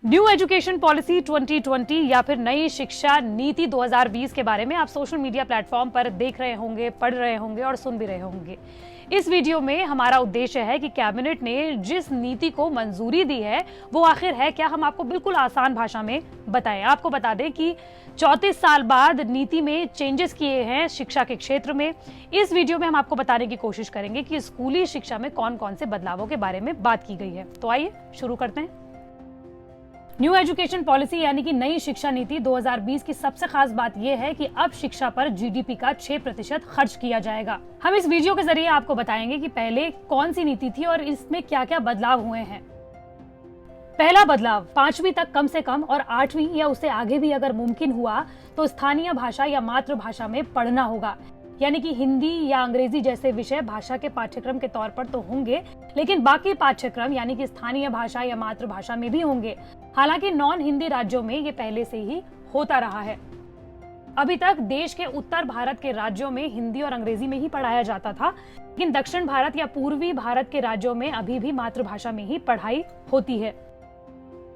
New education policy 2020 या फिर नई शिक्षा नीति 2020 के बारे में आप सोशल मीडिया प्लेटफॉर्म पर देख रहे होंगे, पढ़ रहे होंगे और सुन भी रहे होंगे। इस वीडियो में हमारा उद्देश्य है कि कैबिनेट ने जिस नीति को मंजूरी दी है वो आखिर है क्या, हम आपको बिल्कुल आसान भाषा में बताएं। आपको बता दें कि 34 साल बाद नीति में चेंजेस किए हैं शिक्षा के क्षेत्र में। इस वीडियो में हम आपको बताने की कोशिश करेंगे कि स्कूली शिक्षा में कौन कौन से बदलावों के बारे में बात की गई है। तो आइए शुरू करते हैं। न्यू एजुकेशन पॉलिसी यानी कि नई शिक्षा नीति 2020 की सबसे खास बात यह है कि अब शिक्षा पर जीडीपी का 6% खर्च किया जाएगा। हम इस वीडियो के जरिए आपको बताएंगे कि पहले कौन सी नीति थी और इसमें क्या क्या बदलाव हुए हैं। पहला बदलाव, 5वीं तक कम से कम और 8वीं या उससे आगे भी अगर मुमकिन हुआ तो स्थानीय भाषा या मातृभाषा में पढ़ना होगा। यानी कि हिंदी या अंग्रेजी जैसे विषय भाषा के पाठ्यक्रम के तौर पर तो होंगे, लेकिन बाकी पाठ्यक्रम यानी कि स्थानीय भाषा या मातृभाषा में भी होंगे। हालांकि नॉन हिंदी राज्यों में ये पहले से ही होता रहा है। अभी तक देश के उत्तर भारत के राज्यों में हिंदी और अंग्रेजी में ही पढ़ाया जाता था, लेकिन दक्षिण भारत या पूर्वी भारत के राज्यों में अभी भी मातृभाषा में ही पढ़ाई होती है।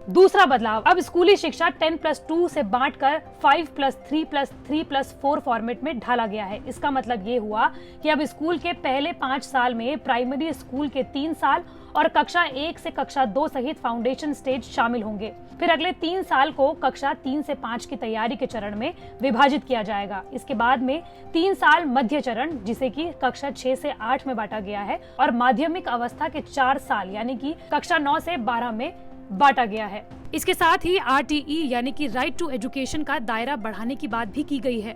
दूसरा बदलाव, अब स्कूली शिक्षा 10+2 से बांटकर 5+3+3+4 फॉर्मेट में ढाला गया है। इसका मतलब ये हुआ कि अब स्कूल के पहले 5 साल में प्राइमरी स्कूल के 3 साल और कक्षा 1 से कक्षा 2 सहित फाउंडेशन स्टेज शामिल होंगे। फिर अगले 3 साल को कक्षा 3 से 5 की तैयारी के चरण में विभाजित किया जाएगा। इसके बाद में 3 साल मध्य चरण, जिसे कि कक्षा 6 से 8 में बांटा गया है, और माध्यमिक अवस्था के 4 साल यानी कि कक्षा 9 से 12 में बांटा गया है। इसके साथ ही RTE यानी कि राइट टू एजुकेशन का दायरा बढ़ाने की बात भी की गई है।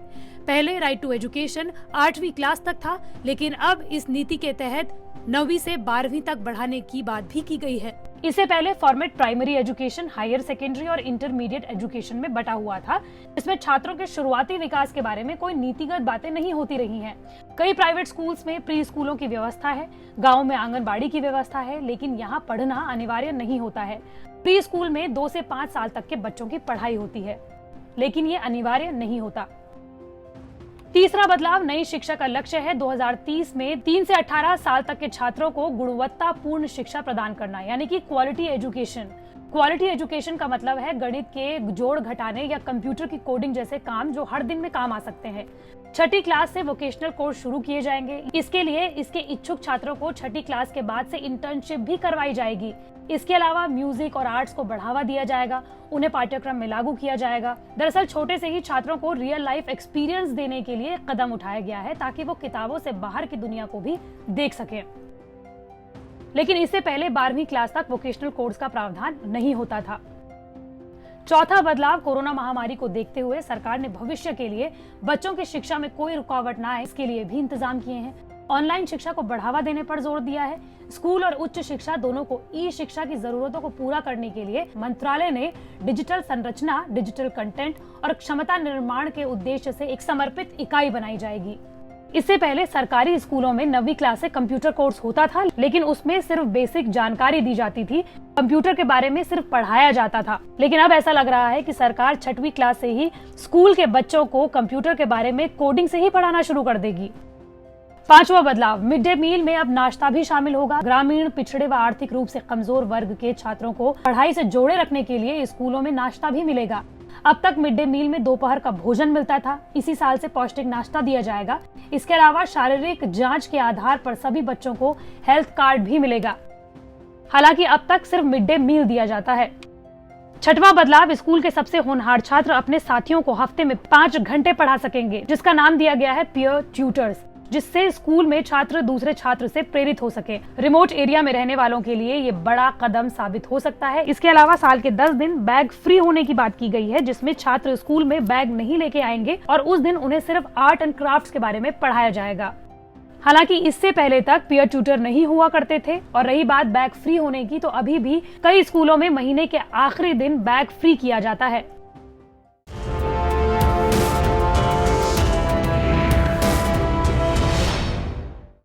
पहले राइट टू एजुकेशन 8वीं क्लास तक था, लेकिन अब इस नीति के तहत 9वीं से 12वीं तक बढ़ाने की बात भी की गई है। इससे पहले format primary education, higher secondary और इंटरमीडिएट एजुकेशन में बटा हुआ था। इसमें छात्रों के शुरुआती विकास के बारे में कोई नीतिगत बातें नहीं होती रही हैं। कई प्राइवेट स्कूल्स में प्री स्कूलों की व्यवस्था है, गाँव में आंगनबाड़ी की व्यवस्था है, लेकिन यहाँ पढ़ना अनिवार्य नहीं होता है। प्री स्कूल में 2 से 5 साल तक के बच्चों की पढ़ाई होती है, लेकिन ये अनिवार्य नहीं होता। तीसरा बदलाव, नई शिक्षा का लक्ष्य है 2030 में 3 से 18 साल तक के छात्रों को गुणवत्तापूर्ण शिक्षा प्रदान करना, यानी कि क्वालिटी एजुकेशन। क्वालिटी एजुकेशन का मतलब है गणित के जोड़ घटाने या कंप्यूटर की कोडिंग जैसे काम जो हर दिन में काम आ सकते हैं। 6ठी क्लास से वोकेशनल कोर्स शुरू किए जाएंगे। इसके लिए इसके इच्छुक छात्रों को 6ठी क्लास के बाद से इंटर्नशिप भी करवाई जाएगी। इसके अलावा म्यूजिक और आर्ट्स को बढ़ावा दिया जाएगा, उन्हें पाठ्यक्रम में लागू किया जाएगा। दरअसल छोटे से ही छात्रों को रियल लाइफ एक्सपीरियंस देने के लिए कदम उठाया गया है, ताकि वो किताबों से बाहर की दुनिया को भी देख सके। लेकिन इससे पहले 12वीं क्लास तक वोकेशनल कोर्स का प्रावधान नहीं होता था। चौथा बदलाव, कोरोना महामारी को देखते हुए सरकार ने भविष्य के लिए बच्चों की शिक्षा में कोई रुकावट ना आए, इसके लिए भी इंतजाम किए हैं। ऑनलाइन शिक्षा को बढ़ावा देने पर जोर दिया है। स्कूल और उच्च शिक्षा दोनों को ई शिक्षा की जरूरतों को पूरा करने के लिए मंत्रालय ने डिजिटल संरचना, डिजिटल कंटेंट और क्षमता निर्माण के उद्देश्य से एक समर्पित इकाई बनाई जाएगी। इससे पहले सरकारी स्कूलों में 9वीं क्लास से कंप्यूटर कोर्स होता था, लेकिन उसमें सिर्फ बेसिक जानकारी दी जाती थी, कंप्यूटर के बारे में सिर्फ पढ़ाया जाता था। लेकिन अब ऐसा लग रहा है कि सरकार 6वीं क्लास से ही स्कूल के बच्चों को कंप्यूटर के बारे में कोडिंग से ही पढ़ाना शुरू कर देगी। पांचवा बदलाव, मिड डे मील में अब नाश्ता भी शामिल होगा। ग्रामीण, पिछड़े व आर्थिक रूप से कमजोर वर्ग के छात्रों को पढ़ाई से जोड़े रखने के लिए स्कूलों में नाश्ता भी मिलेगा। अब तक मिड डे मील में दोपहर का भोजन मिलता था, इसी साल से पौष्टिक नाश्ता दिया जाएगा। इसके अलावा शारीरिक जांच के आधार पर सभी बच्चों को हेल्थ कार्ड भी मिलेगा। हालांकि अब तक सिर्फ मिड डे मील दिया जाता है। 6वां बदलाव, स्कूल के सबसे होनहार छात्र अपने साथियों को हफ्ते में 5 घंटे पढ़ा सकेंगे, जिसका नाम दिया गया है पीयर ट्यूटर्स, जिससे स्कूल में छात्र दूसरे छात्र से प्रेरित हो सके। रिमोट एरिया में रहने वालों के लिए ये बड़ा कदम साबित हो सकता है। इसके अलावा साल के 10 दिन बैग फ्री होने की बात की गई है, जिसमें छात्र स्कूल में बैग नहीं लेके आएंगे और उस दिन उन्हें सिर्फ आर्ट एंड क्राफ्ट्स के बारे में पढ़ाया जाएगा। हालांकि इससे पहले तक पीयर ट्यूटर नहीं हुआ करते थे। और रही बात बैग फ्री होने की, तो अभी भी कई स्कूलों में महीने के आखिरी दिन बैग फ्री किया जाता है।